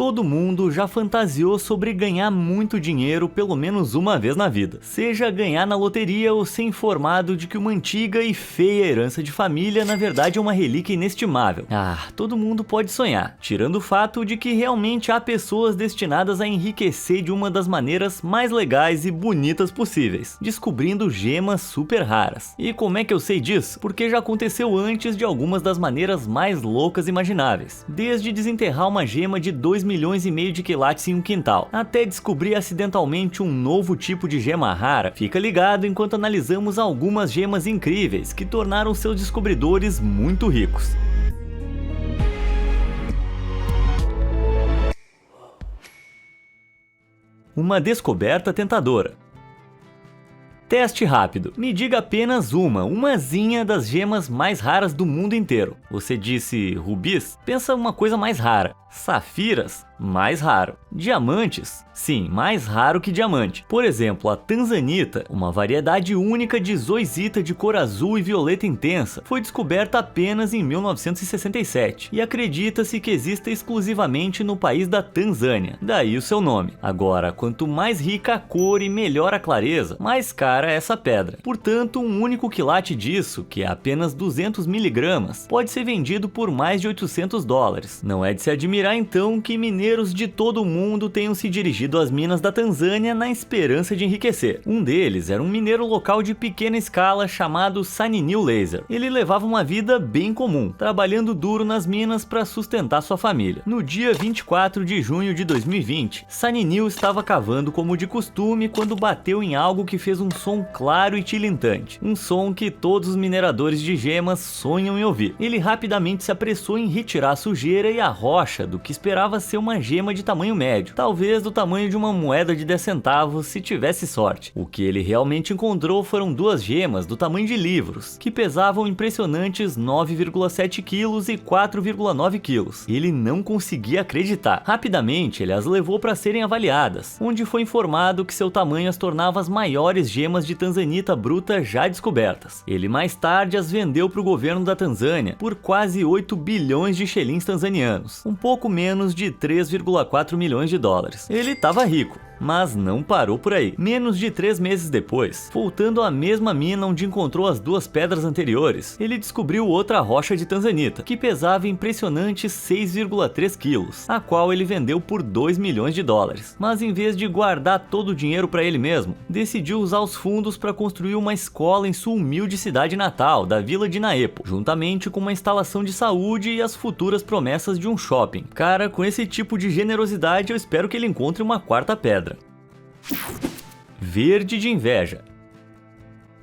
Todo mundo já fantasiou sobre ganhar muito dinheiro pelo menos uma vez na vida. Seja ganhar na loteria ou ser informado de que uma antiga e feia herança de família na verdade é uma relíquia inestimável. Todo mundo pode sonhar, tirando o fato de que realmente há pessoas destinadas a enriquecer de uma das maneiras mais legais e bonitas possíveis, descobrindo gemas super raras. E como é que eu sei disso? Porque já aconteceu antes de algumas das maneiras mais loucas imagináveis. Desde desenterrar uma gema de 2,5 milhões de quilates em um quintal, até descobrir acidentalmente um novo tipo de gema rara. Fica ligado enquanto analisamos algumas gemas incríveis que tornaram seus descobridores muito ricos. Uma descoberta tentadora. Teste rápido. Me diga apenas umazinha das gemas mais raras do mundo inteiro. Você disse rubis? Pensa uma coisa mais rara. Safiras? Mais raro. Diamantes? Sim, mais raro que diamante. Por exemplo, a tanzanita, uma variedade única de zoisita de cor azul e violeta intensa, foi descoberta apenas em 1967 e acredita-se que exista exclusivamente no país da Tanzânia, daí o seu nome. Agora, quanto mais rica a cor e melhor a clareza, mais cara é essa pedra. Portanto, um único quilate disso, que é apenas 200 miligramas, pode ser vendido por mais de $800. Não é de se admirar então que mineiros de todo o mundo tenham se dirigido às minas da Tanzânia na esperança de enriquecer. Um deles era um mineiro local de pequena escala chamado Saninil Laser. Ele levava uma vida bem comum, trabalhando duro nas minas para sustentar sua família. No dia 24 de junho de 2020, Saninil estava cavando como de costume quando bateu em algo que fez um som claro e tilintante. Um som que todos os mineradores de gemas sonham em ouvir. Ele rapidamente se apressou em retirar a sujeira e a rocha do que esperava ser uma gema de tamanho médio, talvez do tamanho de uma moeda de 10 centavos se tivesse sorte. O que ele realmente encontrou foram duas gemas do tamanho de livros, que pesavam impressionantes 9,7 quilos e 4,9 quilos. Ele não conseguia acreditar. Rapidamente ele as levou para serem avaliadas, onde foi informado que seu tamanho as tornava as maiores gemas de tanzanita bruta já descobertas. Ele mais tarde as vendeu para o governo da Tanzânia por quase 8 bilhões de xelins tanzanianos, um pouco menos de 3,4 milhões de dólares. Ele estava rico, mas não parou por aí. Menos de 3 meses depois, voltando à mesma mina onde encontrou as duas pedras anteriores, ele descobriu outra rocha de tanzanita, que pesava impressionantes 6,3 quilos, a qual ele vendeu por 2 milhões de dólares. Mas em vez de guardar todo o dinheiro para ele mesmo, decidiu usar os fundos para construir uma escola em sua humilde cidade natal, da vila de Naepo, juntamente com uma instalação de saúde e as futuras promessas de um shopping. Cara, com esse tipo de generosidade eu espero que ele encontre uma quarta pedra. Verde de inveja.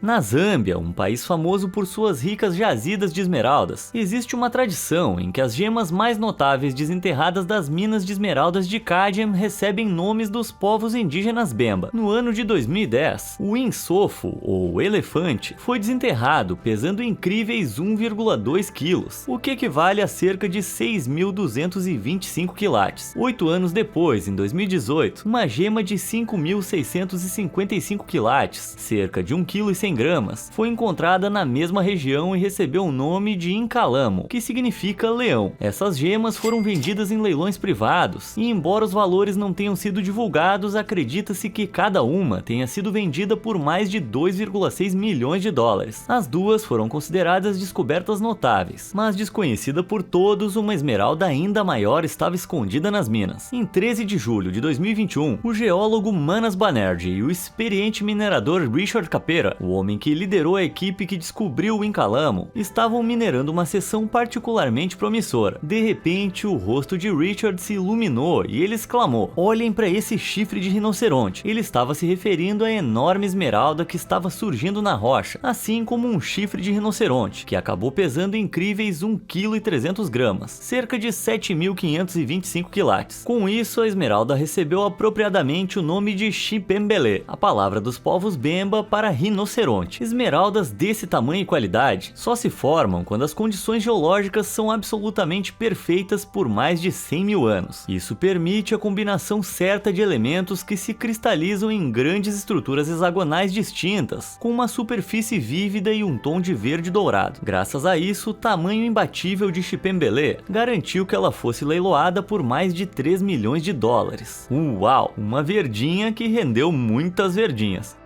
Na Zâmbia, um país famoso por suas ricas jazidas de esmeraldas, existe uma tradição em que as gemas mais notáveis desenterradas das minas de esmeraldas de Kagem recebem nomes dos povos indígenas Bemba. No ano de 2010, o insofo, ou elefante, foi desenterrado pesando incríveis 1,2 quilos, o que equivale a cerca de 6.225 quilates. 8 anos depois, em 2018, uma gema de 5.655 quilates, cerca de 1,1 kg, gramas, foi encontrada na mesma região e recebeu o nome de Incalamo, que significa leão. Essas gemas foram vendidas em leilões privados e, embora os valores não tenham sido divulgados, acredita-se que cada uma tenha sido vendida por mais de 2,6 milhões de dólares. As duas foram consideradas descobertas notáveis, mas desconhecida por todos, uma esmeralda ainda maior estava escondida nas minas. Em 13 de julho de 2021, o geólogo Manas Banerjee e o experiente minerador Richard Capera, o homem que liderou a equipe que descobriu o Incalamo, estavam minerando uma seção particularmente promissora. De repente, o rosto de Richard se iluminou e ele exclamou: "Olhem para esse chifre de rinoceronte." Ele estava se referindo à enorme esmeralda que estava surgindo na rocha, assim como um chifre de rinoceronte, que acabou pesando incríveis 1,3 kg, cerca de 7.525 quilates. Com isso, a esmeralda recebeu apropriadamente o nome de Chipembele, a palavra dos povos Bemba para rinoceronte. rinoceronte. Esmeraldas desse tamanho e qualidade só se formam quando as condições geológicas são absolutamente perfeitas por mais de 100 mil anos. Isso permite a combinação certa de elementos que se cristalizam em grandes estruturas hexagonais distintas, com uma superfície vívida e um tom de verde dourado. Graças a isso, o tamanho imbatível de Chipembelé garantiu que ela fosse leiloada por mais de 3 milhões de dólares. Uau! Uma verdinha que rendeu muitas verdinhas.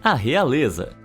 A realeza.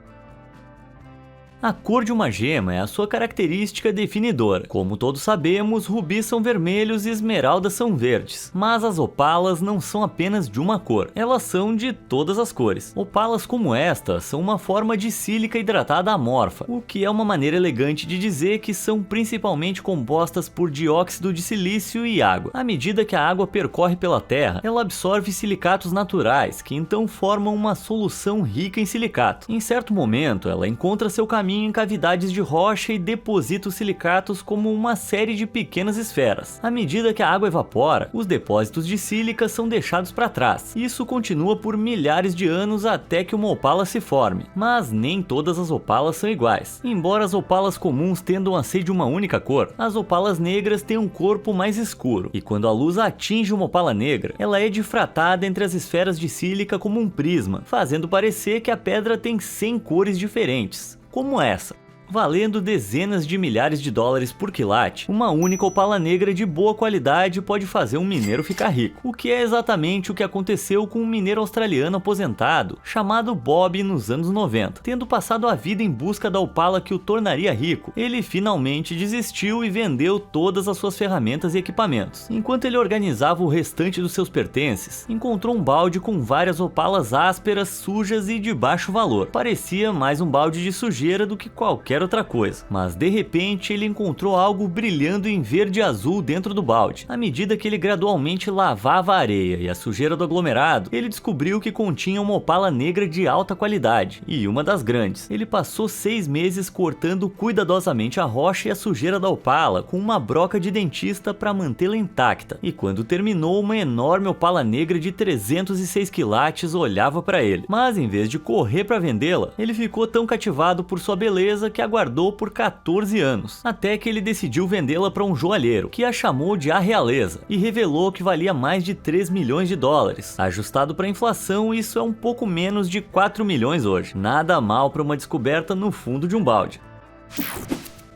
A cor de uma gema é a sua característica definidora. Como todos sabemos, rubis são vermelhos e esmeraldas são verdes. Mas as opalas não são apenas de uma cor, elas são de todas as cores. Opalas como esta são uma forma de sílica hidratada amorfa, o que é uma maneira elegante de dizer que são principalmente compostas por dióxido de silício e água. À medida que a água percorre pela Terra, ela absorve silicatos naturais, que então formam uma solução rica em silicato. Em certo momento, ela encontra seu caminho em cavidades de rocha e deposita os silicatos como uma série de pequenas esferas. À medida que a água evapora, os depósitos de sílica são deixados para trás. Isso continua por milhares de anos até que uma opala se forme. Mas nem todas as opalas são iguais. Embora as opalas comuns tendam a ser de uma única cor, as opalas negras têm um corpo mais escuro, e quando a luz atinge uma opala negra, ela é difratada entre as esferas de sílica como um prisma, fazendo parecer que a pedra tem 100 cores diferentes. Como essa. Valendo dezenas de milhares de dólares por quilate, uma única opala negra de boa qualidade pode fazer um mineiro ficar rico, o que é exatamente o que aconteceu com um mineiro australiano aposentado chamado Bob nos anos 90. Tendo passado a vida em busca da opala que o tornaria rico, ele finalmente desistiu e vendeu todas as suas ferramentas e equipamentos. Enquanto ele organizava o restante dos seus pertences, encontrou um balde com várias opalas ásperas, sujas e de baixo valor. Parecia mais um balde de sujeira do que qualquer outra coisa, mas de repente ele encontrou algo brilhando em verde e azul dentro do balde. À medida que ele gradualmente lavava a areia e a sujeira do aglomerado, ele descobriu que continha uma opala negra de alta qualidade, e uma das grandes. Ele passou 6 meses cortando cuidadosamente a rocha e a sujeira da opala com uma broca de dentista para mantê-la intacta, e quando terminou, uma enorme opala negra de 306 quilates olhava para ele. Mas em vez de correr para vendê-la, ele ficou tão cativado por sua beleza que aguardou por 14 anos, até que ele decidiu vendê-la para um joalheiro, que a chamou de A Realeza, e revelou que valia mais de 3 milhões de dólares. Ajustado para a inflação, isso é um pouco menos de 4 milhões hoje. Nada mal para uma descoberta no fundo de um balde.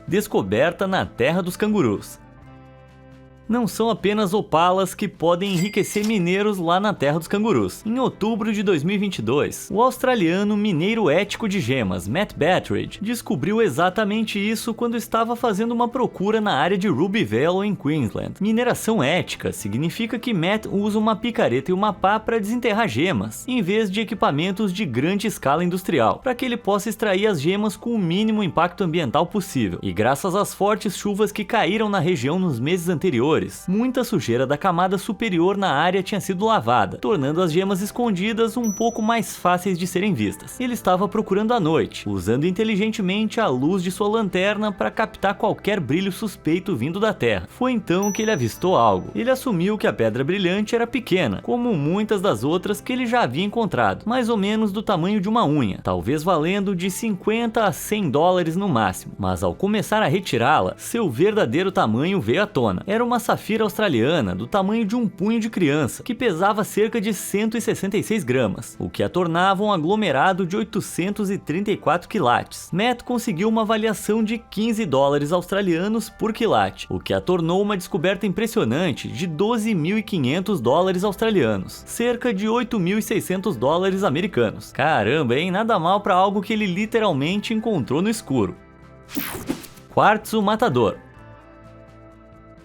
Descoberta na terra dos cangurus. Não são apenas opalas que podem enriquecer mineiros lá na terra dos cangurus. Em outubro de 2022, o australiano mineiro ético de gemas Matt Battridge descobriu exatamente isso quando estava fazendo uma procura na área de Ruby Vale em Queensland. Mineração ética significa que Matt usa uma picareta e uma pá para desenterrar gemas, em vez de equipamentos de grande escala industrial, para que ele possa extrair as gemas com o mínimo impacto ambiental possível. E graças às fortes chuvas que caíram na região nos meses anteriores, muita sujeira da camada superior na área tinha sido lavada, tornando as gemas escondidas um pouco mais fáceis de serem vistas. Ele estava procurando à noite, usando inteligentemente a luz de sua lanterna para captar qualquer brilho suspeito vindo da terra. Foi então que ele avistou algo. Ele assumiu que a pedra brilhante era pequena, como muitas das outras que ele já havia encontrado, mais ou menos do tamanho de uma unha, talvez valendo de 50 a 100 dólares no máximo. Mas ao começar a retirá-la, seu verdadeiro tamanho veio à tona. Era uma safira australiana do tamanho de um punho de criança, que pesava cerca de 166 gramas, o que a tornava um aglomerado de 834 quilates. Matt conseguiu uma avaliação de 15 dólares australianos por quilate, o que a tornou uma descoberta impressionante de 12.500 dólares australianos, cerca de 8.600 dólares americanos. Caramba, hein? Nada mal para algo que ele literalmente encontrou no escuro. Quartzo matador.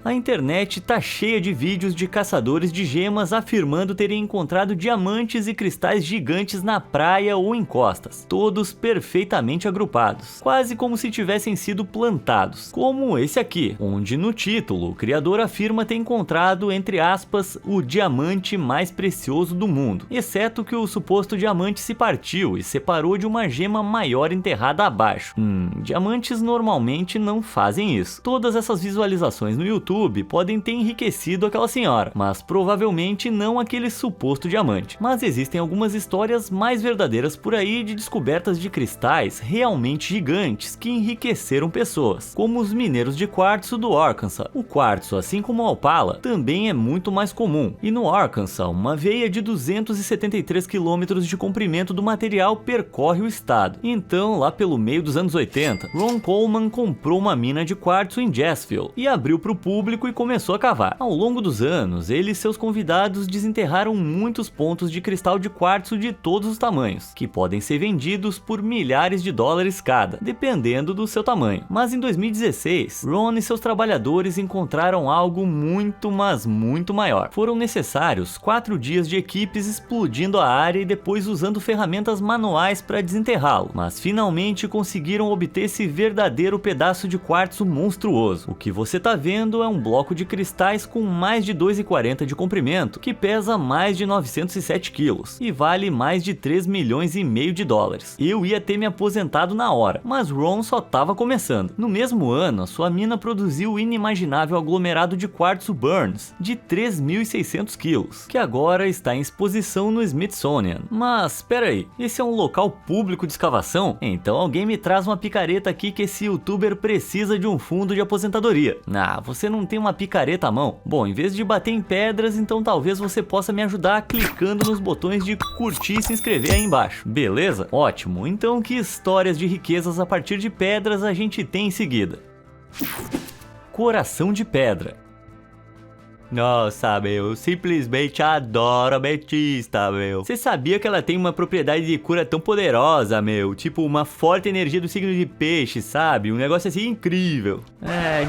A internet tá cheia de vídeos de caçadores de gemas afirmando terem encontrado diamantes e cristais gigantes na praia ou em costas, todos perfeitamente agrupados, quase como se tivessem sido plantados, como esse aqui, onde no título o criador afirma ter encontrado, entre aspas, o diamante mais precioso do mundo, exceto que o suposto diamante se partiu e separou de uma gema maior enterrada abaixo. Diamantes normalmente não fazem isso. Todas essas visualizações no YouTube YouTube podem ter enriquecido aquela senhora, mas provavelmente não aquele suposto diamante. Mas existem algumas histórias mais verdadeiras por aí de descobertas de cristais realmente gigantes que enriqueceram pessoas, como os mineiros de quartzo do Arkansas. O quartzo, assim como o opala, também é muito mais comum, e no Arkansas, uma veia de 273 km de comprimento do material percorre o estado. Então, lá pelo meio dos anos 80, Ron Coleman comprou uma mina de quartzo em Jacksonville e abriu para o público e começou a cavar. Ao longo dos anos, ele e seus convidados desenterraram muitos pontos de cristal de quartzo de todos os tamanhos, que podem ser vendidos por milhares de dólares cada, dependendo do seu tamanho. Mas em 2016, Ron e seus trabalhadores encontraram algo muito, mas muito maior. Foram necessários 4 dias de equipes explodindo a área e depois usando ferramentas manuais para desenterrá-lo, mas finalmente conseguiram obter esse verdadeiro pedaço de quartzo monstruoso. O que você tá vendo é um bloco de cristais com mais de 2,40 de comprimento, que pesa mais de 907 quilos e vale mais de 3 milhões e meio de dólares. Eu ia ter me aposentado na hora, mas Ron só tava começando. No mesmo ano, a sua mina produziu o inimaginável aglomerado de quartzo Burns, de 3.600 quilos, que agora está em exposição no Smithsonian. Mas, espera aí, esse é um local público de escavação? Então alguém me traz uma picareta aqui que esse youtuber precisa de um fundo de aposentadoria. Ah, você não tem uma picareta à mão? Bom, em vez de bater em pedras, então talvez você possa me ajudar clicando nos botões de curtir e se inscrever aí embaixo. Beleza? Ótimo, então que histórias de riquezas a partir de pedras a gente tem em seguida? Coração de pedra. Nossa, meu, eu simplesmente adoro a ametista, meu. Você sabia que ela tem uma propriedade de cura tão poderosa, meu? Tipo, uma forte energia do signo de peixe, sabe? Um negócio assim incrível.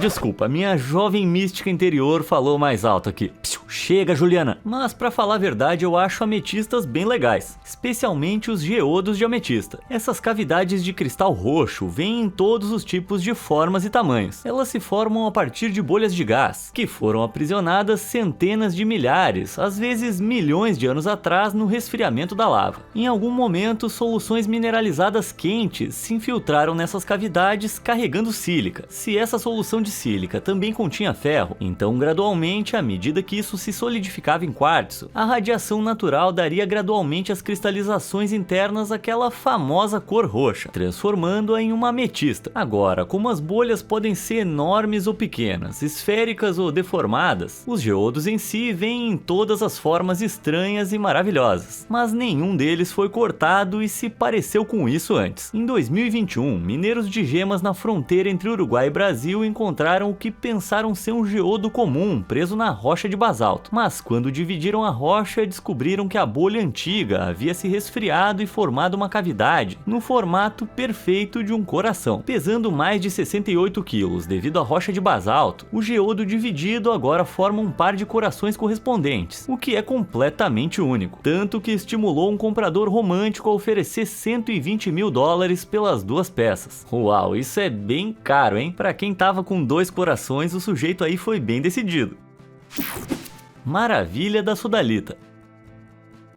Desculpa, minha jovem mística interior falou mais alto aqui. Chega, Juliana. Mas pra falar a verdade, eu acho ametistas bem legais, especialmente os geodos de ametista. Essas cavidades de cristal roxo vêm em todos os tipos de formas e tamanhos. Elas se formam a partir de bolhas de gás, que foram aprisionadas centenas de milhares, às vezes milhões de anos atrás no resfriamento da lava. Em algum momento, soluções mineralizadas quentes se infiltraram nessas cavidades carregando sílica. Se essa solução de sílica também continha ferro, então gradualmente, à medida que isso se solidificava em quartzo, a radiação natural daria gradualmente às cristalizações internas aquela famosa cor roxa, transformando-a em uma ametista. Agora, como as bolhas podem ser enormes ou pequenas, esféricas ou deformadas, os geodos em si vêm em todas as formas estranhas e maravilhosas, mas nenhum deles foi cortado e se pareceu com isso antes. Em 2021, mineiros de gemas na fronteira entre Uruguai e Brasil encontraram o que pensaram ser um geodo comum preso na rocha de basalto, mas quando dividiram a rocha, descobriram que a bolha antiga havia se resfriado e formado uma cavidade no formato perfeito de um coração. Pesando mais de 68 quilos devido à rocha de basalto, o geodo dividido agora forma um par de corações correspondentes, o que é completamente único, tanto que estimulou um comprador romântico a oferecer 120 mil dólares pelas duas peças. Uau, isso é bem caro, hein? Pra quem tava com 2 corações, o sujeito aí foi bem decidido. Maravilha da sodalita.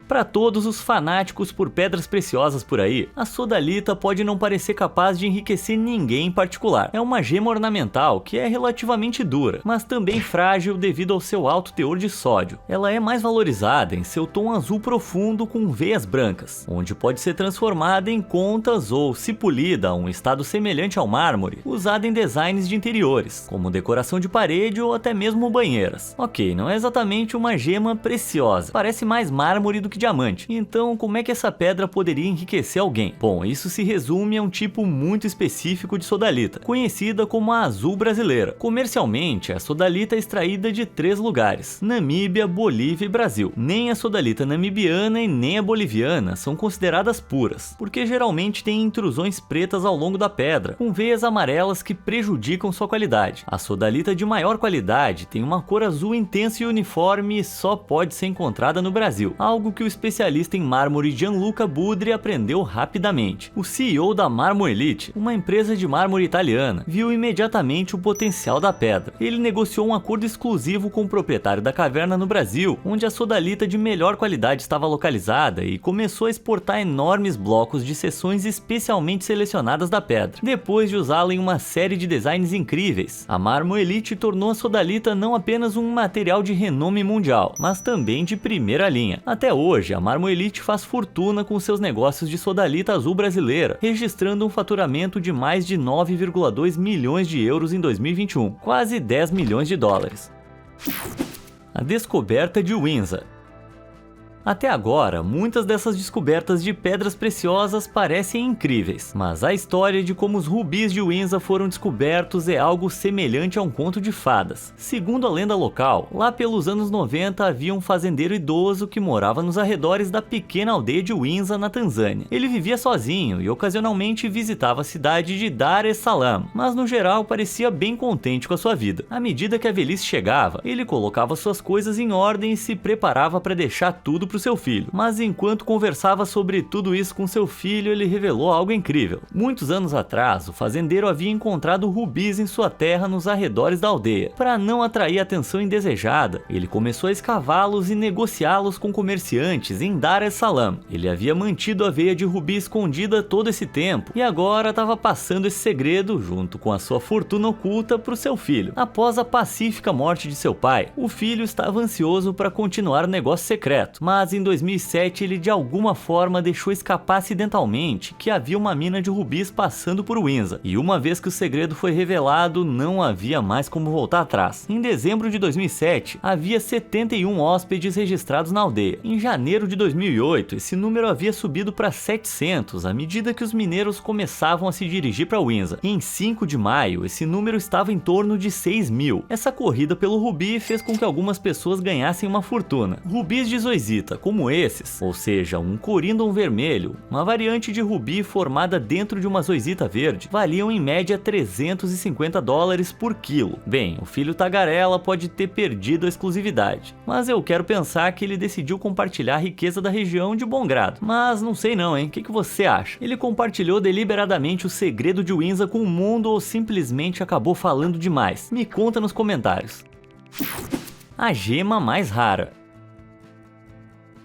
Para todos os fanáticos por pedras preciosas por aí, a sodalita pode não parecer capaz de enriquecer ninguém em particular. É uma gema ornamental que é relativamente dura, mas também frágil devido ao seu alto teor de sódio. Ela é mais valorizada em seu tom azul profundo com veias brancas, onde pode ser transformada em contas ou, se polida a um estado semelhante ao mármore, usada em designs de interiores, como decoração de parede ou até mesmo banheiras. Ok, não é exatamente uma gema preciosa, parece mais mármore do que diamante. Então, como é que essa pedra poderia enriquecer alguém? Bom, isso se resume a um tipo muito específico de sodalita, conhecida como a azul brasileira. Comercialmente, a sodalita é extraída de 3 lugares: Namíbia, Bolívia e Brasil. Nem a sodalita namibiana e nem a boliviana são consideradas puras, porque geralmente tem intrusões pretas ao longo da pedra, com veias amarelas que prejudicam sua qualidade. A sodalita de maior qualidade tem uma cor azul intensa e uniforme e só pode ser encontrada no Brasil, algo que o o especialista em mármore Gianluca Budri aprendeu rapidamente. O CEO da Marmo Elite, uma empresa de mármore italiana, viu imediatamente o potencial da pedra. Ele negociou um acordo exclusivo com o proprietário da caverna no Brasil, onde a sodalita de melhor qualidade estava localizada, e começou a exportar enormes blocos de seções especialmente selecionadas da pedra. Depois de usá-la em uma série de designs incríveis, a Marmo Elite tornou a sodalita não apenas um material de renome mundial, mas também de primeira linha. Até hoje, a Marmo Elite faz fortuna com seus negócios de sodalita azul brasileira, registrando um faturamento de mais de 9,2 milhões de euros em 2021, quase 10 milhões de dólares. A descoberta de Windsor. Até agora, muitas dessas descobertas de pedras preciosas parecem incríveis, mas a história de como os rubis de Windsor foram descobertos é algo semelhante a um conto de fadas. Segundo a lenda local, lá pelos anos 90 havia um fazendeiro idoso que morava nos arredores da pequena aldeia de Windsor, na Tanzânia. Ele vivia sozinho e ocasionalmente visitava a cidade de Dar es Salaam, mas no geral parecia bem contente com a sua vida. À medida que a velhice chegava, ele colocava suas coisas em ordem e se preparava para deixar tudo para seu filho, mas enquanto conversava sobre tudo isso com seu filho, ele revelou algo incrível. Muitos anos atrás, o fazendeiro havia encontrado rubis em sua terra nos arredores da aldeia. Para não atrair atenção indesejada, ele começou a escavá-los e negociá-los com comerciantes em Dar es Salaam. Ele havia mantido a veia de rubi escondida todo esse tempo e agora estava passando esse segredo, junto com a sua fortuna oculta, para o seu filho. Após a pacífica morte de seu pai, o filho estava ansioso para continuar o negócio secreto, mas em 2007 ele de alguma forma deixou escapar acidentalmente que havia uma mina de rubis passando por Windsor, e uma vez que o segredo foi revelado, não havia mais como voltar atrás. Em dezembro de 2007, havia 71 hóspedes registrados na aldeia. Em janeiro de 2008, esse número havia subido para 700 à medida que os mineiros começavam a se dirigir para Windsor. Em 5 de maio, esse número estava em torno de 6.000. Essa corrida pelo rubi fez com que algumas pessoas ganhassem uma fortuna. Rubis de zoisita como esses, ou seja, um corindon vermelho, uma variante de rubi formada dentro de uma zoisita verde, valiam em média $350 por quilo. Bem, o filho tagarela pode ter perdido a exclusividade, mas eu quero pensar que ele decidiu compartilhar a riqueza da região de bom grado. Mas não sei não, hein? O que você acha? Ele compartilhou deliberadamente o segredo de Windsor com o mundo ou simplesmente acabou falando demais? Me conta nos comentários. A gema mais rara.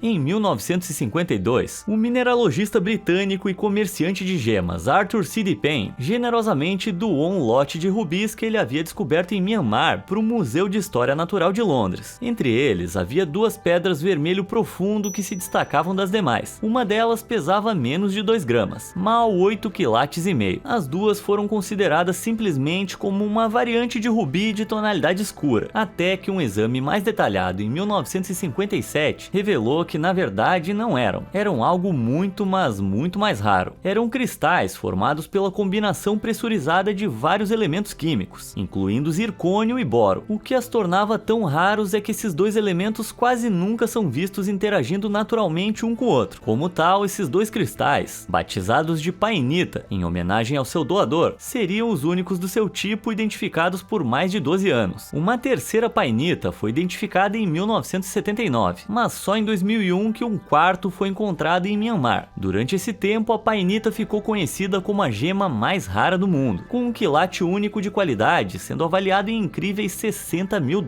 Em 1952, o mineralogista britânico e comerciante de gemas Arthur C. Payne generosamente doou um lote de rubis que ele havia descoberto em Myanmar para o Museu de História Natural de Londres. Entre eles, havia duas pedras vermelho profundo que se destacavam das demais. Uma delas pesava menos de 2 gramas, mal 8,5 kg. As duas foram consideradas simplesmente como uma variante de rubi de tonalidade escura, até que um exame mais detalhado em 1957 revelou que na verdade não eram algo muito, mas muito mais raro. Eram cristais formados pela combinação pressurizada de vários elementos químicos, incluindo zircônio e boro. O que as tornava tão raros é que esses dois elementos quase nunca são vistos interagindo naturalmente um com o outro. Como tal, esses dois cristais, batizados de painita em homenagem ao seu doador, seriam os únicos do seu tipo identificados por mais de 12 anos. Uma terceira painita foi identificada em 1979, mas só em 2001 que um quarto foi encontrado em Myanmar. Durante esse tempo, a painita ficou conhecida como a gema mais rara do mundo, com um quilate único de qualidade sendo avaliado em incríveis $60 mil.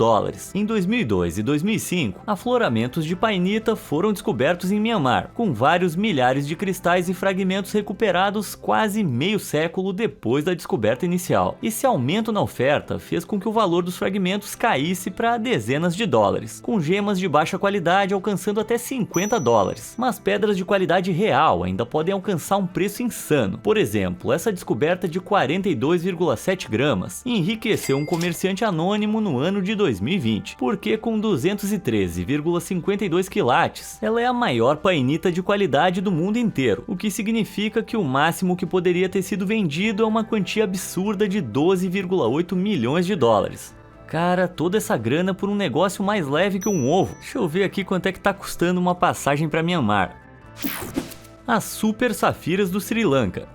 Em 2002 e 2005, afloramentos de painita foram descobertos em Myanmar, com vários milhares de cristais e fragmentos recuperados quase meio século depois da descoberta inicial. Esse aumento na oferta fez com que o valor dos fragmentos caísse para dezenas de dólares, com gemas de baixa qualidade alcançando até $50, mas pedras de qualidade real ainda podem alcançar um preço insano. Por exemplo, essa descoberta de 42,7 gramas enriqueceu um comerciante anônimo no ano de 2020, porque com 213,52 quilates, ela é a maior painita de qualidade do mundo inteiro, o que significa que o máximo que poderia ter sido vendido é uma quantia absurda de $12,8 milhões. Cara, toda essa grana por um negócio mais leve que um ovo. Deixa eu ver aqui quanto é que tá custando uma passagem para Myanmar. As super safiras do Sri Lanka.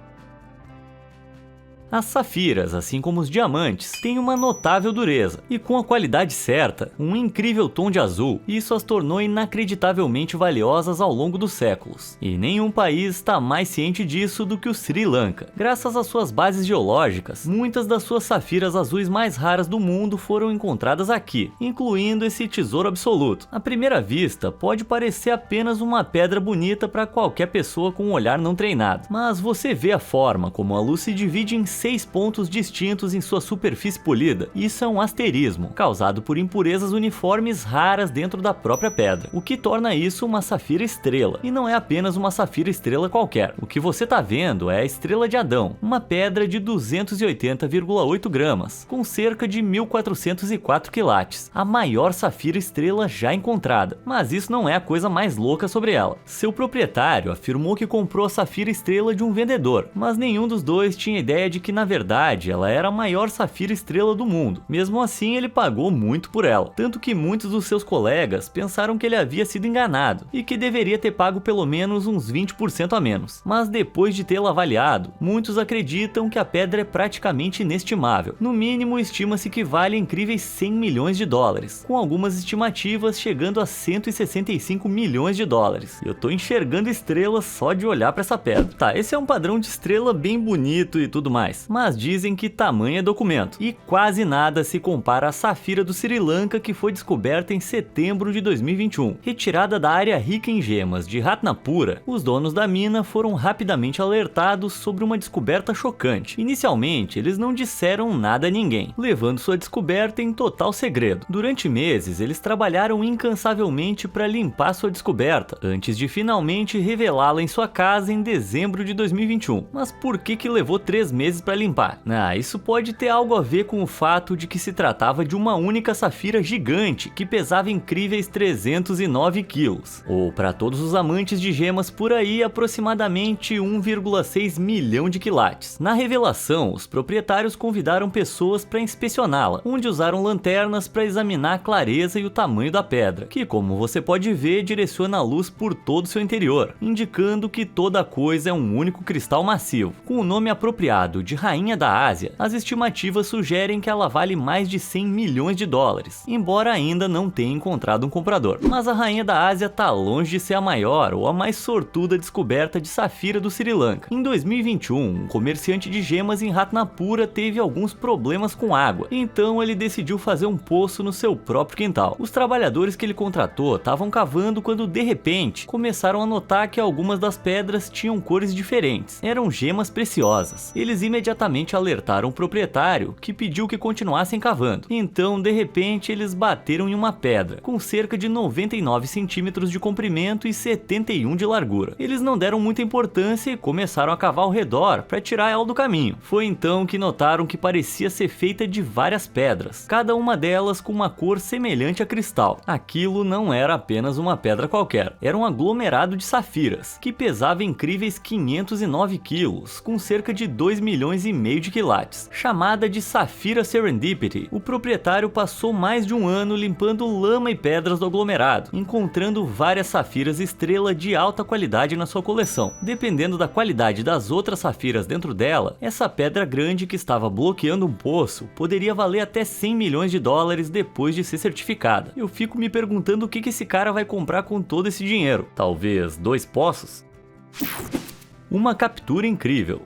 As safiras, assim como os diamantes, têm uma notável dureza e com a qualidade certa, um incrível tom de azul, isso as tornou inacreditavelmente valiosas ao longo dos séculos. E nenhum país está mais ciente disso do que o Sri Lanka. Graças às suas bases geológicas, muitas das suas safiras azuis mais raras do mundo foram encontradas aqui, incluindo esse tesouro absoluto. À primeira vista, pode parecer apenas uma pedra bonita para qualquer pessoa com um olhar não treinado, mas você vê a forma como a luz se divide em 6 pontos distintos em sua superfície polida. Isso é um asterismo, causado por impurezas uniformes raras dentro da própria pedra, o que torna isso uma safira estrela. E não é apenas uma safira estrela qualquer. O que você está vendo é a Estrela de Adão, uma pedra de 280,8 gramas, com cerca de 1404 quilates, a maior safira estrela já encontrada. Mas isso não é a coisa mais louca sobre ela. Seu proprietário afirmou que comprou a safira estrela de um vendedor, mas nenhum dos dois tinha ideia de que na verdade ela era a maior safira estrela do mundo. Mesmo assim, ele pagou muito por ela, tanto que muitos dos seus colegas pensaram que ele havia sido enganado e que deveria ter pago pelo menos uns 20% a menos. Mas depois de tê-la avaliado, muitos acreditam que a pedra é praticamente inestimável. No mínimo, estima-se que vale incríveis 100 milhões de dólares, com algumas estimativas chegando a 165 milhões de dólares. Eu tô enxergando estrelas só de olhar para essa pedra. Tá, esse é um padrão de estrela bem bonito e tudo mais, mas dizem que tamanho é documento, e quase nada se compara à safira do Sri Lanka que foi descoberta em setembro de 2021. Retirada da área rica em gemas de Ratnapura, os donos da mina foram rapidamente alertados sobre uma descoberta chocante. Inicialmente, eles não disseram nada a ninguém, levando sua descoberta em total segredo. Durante meses, eles trabalharam incansavelmente para limpar sua descoberta, antes de finalmente revelá-la em sua casa em dezembro de 2021. Mas por que levou 3 meses para limpar? Isso pode ter algo a ver com o fato de que se tratava de uma única safira gigante que pesava incríveis 309 quilos, ou para todos os amantes de gemas por aí, aproximadamente 1,6 milhão de quilates. Na revelação, os proprietários convidaram pessoas para inspecioná-la, onde usaram lanternas para examinar a clareza e o tamanho da pedra, que, como você pode ver, direciona a luz por todo o seu interior, indicando que toda a coisa é um único cristal massivo. Com o nome apropriado de Rainha da Ásia, as estimativas sugerem que ela vale mais de 100 milhões de dólares, embora ainda não tenha encontrado um comprador. Mas a Rainha da Ásia está longe de ser a maior ou a mais sortuda descoberta de safira do Sri Lanka. Em 2021, um comerciante de gemas em Ratnapura teve alguns problemas com água, então ele decidiu fazer um poço no seu próprio quintal. Os trabalhadores que ele contratou estavam cavando quando de repente começaram a notar que algumas das pedras tinham cores diferentes. Eram gemas preciosas. Eles imediatamente alertaram o proprietário, que pediu que continuassem cavando. Então, de repente, eles bateram em uma pedra com cerca de 99 centímetros de comprimento e 71 de largura. Eles não deram muita importância e começaram a cavar ao redor para tirar ela do caminho. Foi então que notaram que parecia ser feita de várias pedras, cada uma delas com uma cor semelhante a cristal. Aquilo não era apenas uma pedra qualquer, era um aglomerado de safiras, que pesava incríveis 509 quilos, com cerca de 2 milhões e meio de quilates. Chamada de Safira Serendipity, o proprietário passou mais de um ano limpando lama e pedras do aglomerado, encontrando várias safiras estrela de alta qualidade na sua coleção. Dependendo da qualidade das outras safiras dentro dela, essa pedra grande que estava bloqueando um poço poderia valer até 100 milhões de dólares depois de ser certificada. Eu fico me perguntando o que esse cara vai comprar com todo esse dinheiro. Talvez 2 poços? Uma captura incrível.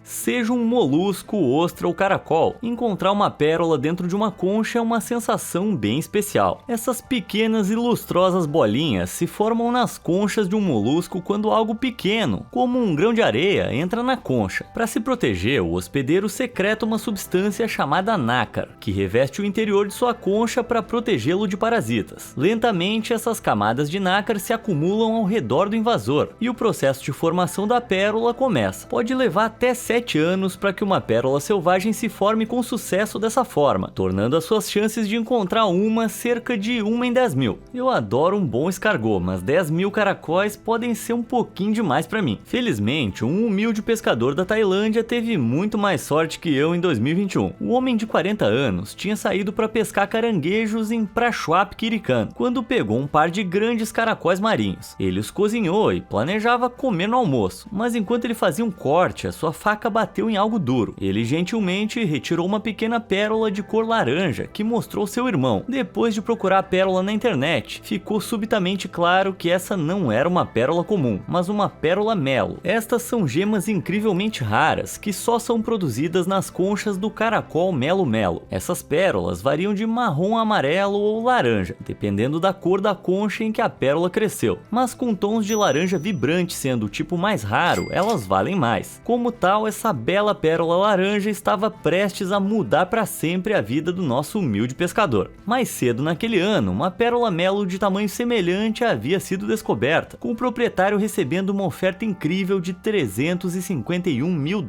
Seja um molusco, ostra ou caracol, encontrar uma pérola dentro de uma concha é uma sensação bem especial. Essas pequenas e lustrosas bolinhas se formam nas conchas de um molusco quando algo pequeno, como um grão de areia, entra na concha. Para se proteger, o hospedeiro secreta uma substância chamada nácar, que reveste o interior de sua concha para protegê-lo de parasitas. Lentamente, essas camadas de nácar se acumulam ao redor do invasor, e o processo de formação da pérola começa. Pode levar até 7 anos para que uma pérola selvagem se forme com sucesso dessa forma, tornando as suas chances de encontrar uma cerca de 1 em 10 mil. Eu adoro um bom escargot, mas 10 mil caracóis podem ser um pouquinho demais para mim. Felizmente, um humilde pescador da Tailândia teve muito mais sorte que eu em 2021. O homem de 40 anos tinha saído para pescar caranguejos em Prachuap Khiri Khan, quando pegou um par de grandes caracóis marinhos. Ele os cozinhou e planejava comer no almoço, mas enquanto ele fazia um corte, a sua faca faca bateu em algo duro. Ele gentilmente retirou uma pequena pérola de cor laranja que mostrou seu irmão. Depois de procurar a pérola na internet, ficou subitamente claro que essa não era uma pérola comum, mas uma pérola melo. Estas são gemas incrivelmente raras que só são produzidas nas conchas do caracol melo-melo. Essas pérolas variam de marrom a amarelo ou laranja, dependendo da cor da concha em que a pérola cresceu, mas com tons de laranja vibrante sendo o tipo mais raro, elas valem mais. Como tal, essa bela pérola laranja estava prestes a mudar para sempre a vida do nosso humilde pescador. Mais cedo naquele ano, uma pérola melo de tamanho semelhante havia sido descoberta, com o proprietário recebendo uma oferta incrível de $351 mil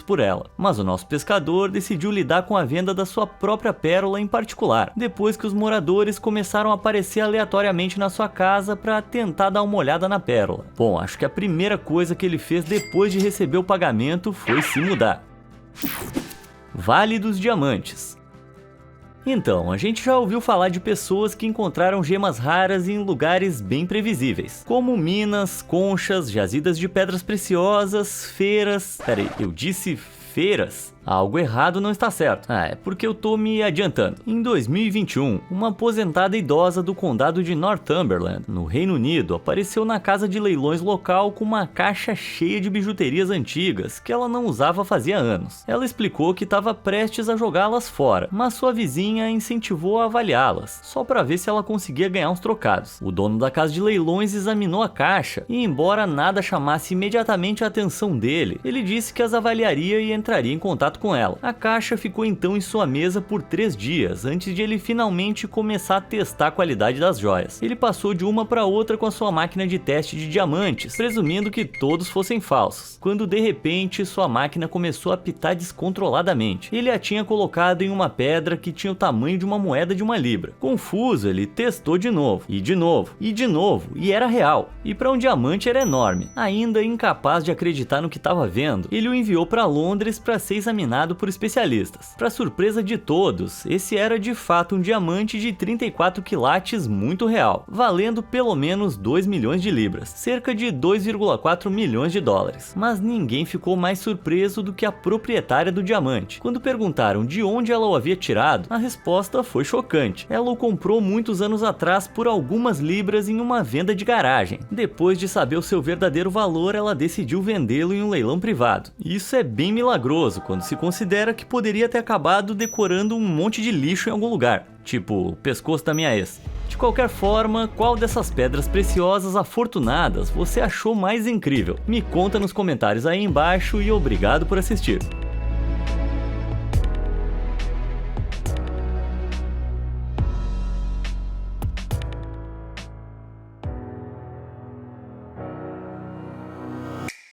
por ela. Mas o nosso pescador decidiu lidar com a venda da sua própria pérola em particular, depois que os moradores começaram a aparecer aleatoriamente na sua casa para tentar dar uma olhada na pérola. Bom, acho que a primeira coisa que ele fez depois de receber o pagamento foi se mudar. Vale dos Diamantes. Então, a gente já ouviu falar de pessoas que encontraram gemas raras em lugares bem previsíveis, como minas, conchas, jazidas de pedras preciosas, feiras... Peraí, eu disse feiras? Algo errado não está certo. É porque eu tô me adiantando. Em 2021, uma aposentada idosa do condado de Northumberland, no Reino Unido, apareceu na casa de leilões local com uma caixa cheia de bijuterias antigas que ela não usava fazia anos. Ela explicou que estava prestes a jogá-las fora, mas sua vizinha a incentivou a avaliá-las, só para ver se ela conseguia ganhar uns trocados. O dono da casa de leilões examinou a caixa e, embora nada chamasse imediatamente a atenção dele, ele disse que as avaliaria e entraria em contato com ela. A caixa ficou então em sua mesa por 3 dias, antes de ele finalmente começar a testar a qualidade das joias. Ele passou de uma para outra com a sua máquina de teste de diamantes, presumindo que todos fossem falsos, quando de repente sua máquina começou a pitar descontroladamente. Ele a tinha colocado em uma pedra que tinha o tamanho de uma moeda de 1 libra. Confuso, ele testou de novo, e de novo, e de novo, e era real. E para um diamante era enorme. Ainda incapaz de acreditar no que estava vendo, ele o enviou para Londres para ser examinado por especialistas. Para surpresa de todos, esse era de fato um diamante de 34 quilates muito real, valendo pelo menos 2 milhões de libras, cerca de 2,4 milhões de dólares. Mas ninguém ficou mais surpreso do que a proprietária do diamante. Quando perguntaram de onde ela o havia tirado, a resposta foi chocante. Ela o comprou muitos anos atrás por algumas libras em uma venda de garagem. Depois de saber o seu verdadeiro valor, ela decidiu vendê-lo em um leilão privado. Isso é bem milagroso quando se considera que poderia ter acabado decorando um monte de lixo em algum lugar, tipo o pescoço da minha ex. De qualquer forma, qual dessas pedras preciosas afortunadas você achou mais incrível? Me conta nos comentários aí embaixo e obrigado por assistir.